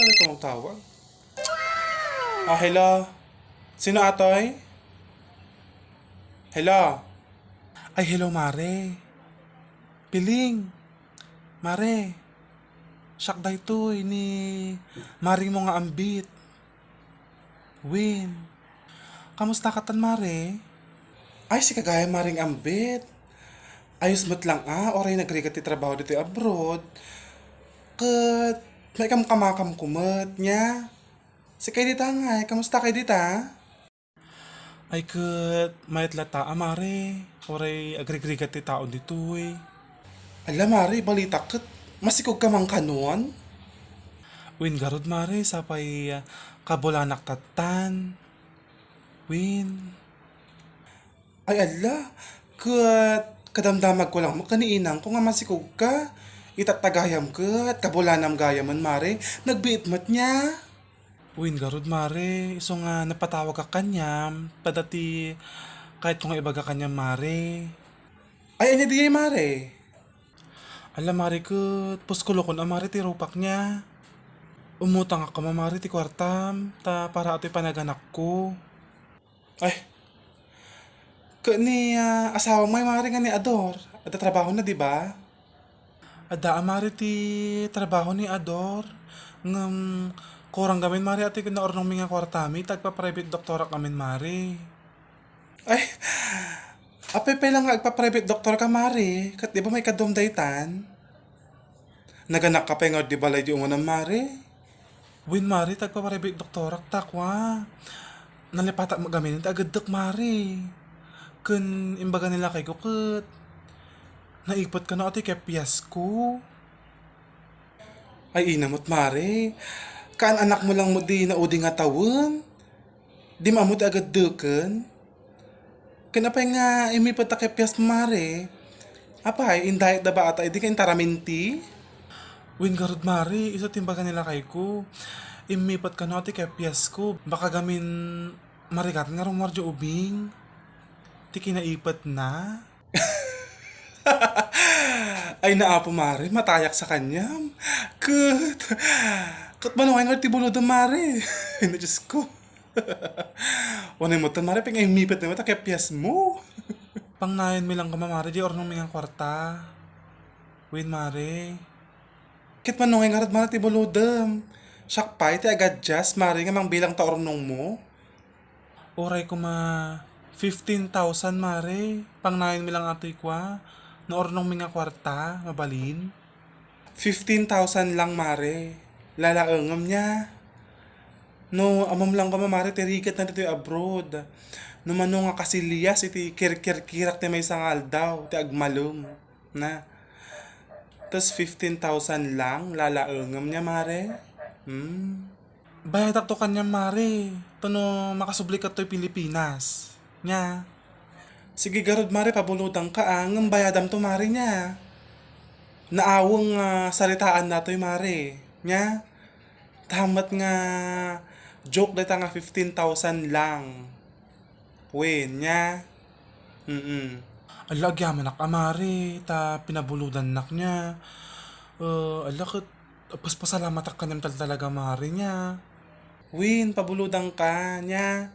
Ano itong tawag? Hello? Sino atoy? Hello? Ay, hello, Mare. Piling. Mare. Siyak day to, ni Mari mo nga ambit. Win. Kamusta ka tan, Mare? Ay, si kagaya Maring ambit. Ayos mo't lang oray nagrigat ti trabaho dito abroad. Kat, may kamakam kumat niya. Si kay dita nga, kamusta kay dita? Ay kat, mayat lata Mare. Oray agrigrigat ti tao dito eh. Ala Mare, balita kat, masikog ka mang kanon? Win garod Mare, sapay kabulanak tatan. Win. Ay ala, kat, kadamdamag ko lang makaniinang ko nga masikog ka. Itatagayam kat, kabulanam gayaman Mare, nagbiit mat niya. Win garod Mare, iso nga napatawag ka kanyam, padati kahit kung ibaga kanyam Mare. Ay, anya di Mare? Ala Mare kat, puskulo ko na Mare ti rupak niya. Umutang ako Mare ti kwartam, ta para ato'y panaganak ko. Ay, ni asawa mo Mare nga ni Ador, at trabaho na di ba? Ada Mare ti trabaho ni Ador, ngam kurang gamin Mare ati na ornong mga kwartami, tagpa-private doktora kamin Mare. Ay, apay lang nga agpa-private doktor ka Mare, kat di ba may kadumdaytan? Naganak ka pa nga di balay di umunang Mare? Win Mare, tagpa-private doktora takwa. Nalipata mo gamin, agad dok Mare. Kun imbaga nila kay kukut. Naipot ka na ati kepyas ko. Ay inamot Mare. Kaan anak mo lang mo di na udi nga tawon. Di mamut agad duken. Kanapay nga imipot ta kepyas Mare. Apay, indayet da ba ata di ka intaraminti? Win garod Mare, isa timbaga nila kay ko. Imipot ka na ati kepyas ko. Baka gamin marikat nga rumwarjo ubing. Ti kinaipat na. Ay naapo Mare, matayak sa kanyam. Kat manuhay nga tibulod ang Mare. Ay na Diyos ko. Wanay mo tan Mare, pingay mipit na mata kepyas mo. Pang nayan mi lang ka Mare, di ornong mingang kwarta. Win Mare. Kit manuhay nga rat Mare tibulodam. Sakpay, ti agad jas Mare nga mang bilang ta ornong mo. Oray ko 15,000 Mare. Pang nayan mi lang atoy kwa. Na ornong minga kwarta, mabalin. 15,000 lang Mare. Lalaangam niya. No, amam lang ka Mare, tirikat na dito abroad. No mano nga kasiliyas, iti kirkirak ti may sangal daw, ti agmalum. Na. Tapos 15,000 lang, lalaangam niya Mare. Bayadak to kanya Mare. Tano makasubli ka to'y Pilipinas. Nya. Sige garod Mare, pabulutan ka ang bayadam to Mare niya. Naawang salitaan na to'y Mare. Nya. Tamat nga joke data nga 15,000 lang. Wen nya. Ala agyaman nak Mare, ta pinabuludan nak niya. Ala kat paspasalamat ak kanyam talaga Mare niya. Win, pabuludan ka niya.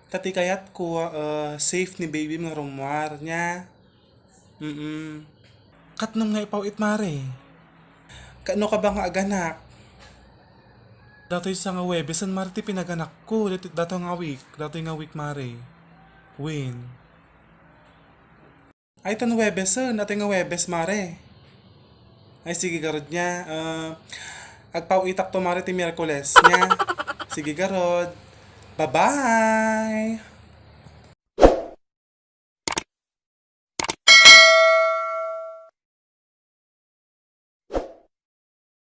Tati kayat ko, safe ni baby mga rumwar niya. Kat nung nga ipawit Mare. Kano ka ba nga aganak? Dato'y sa nga Webesan Mare ti pinaganak ko. Dato nga week. Dato'y nga week Mare. Win. Ay tan Webesan. Dato'y nga Webes Mare. Ay sige garod niya. Agpawitak to Mare ti Miyerkules niya. Sige garod. Bye-bye!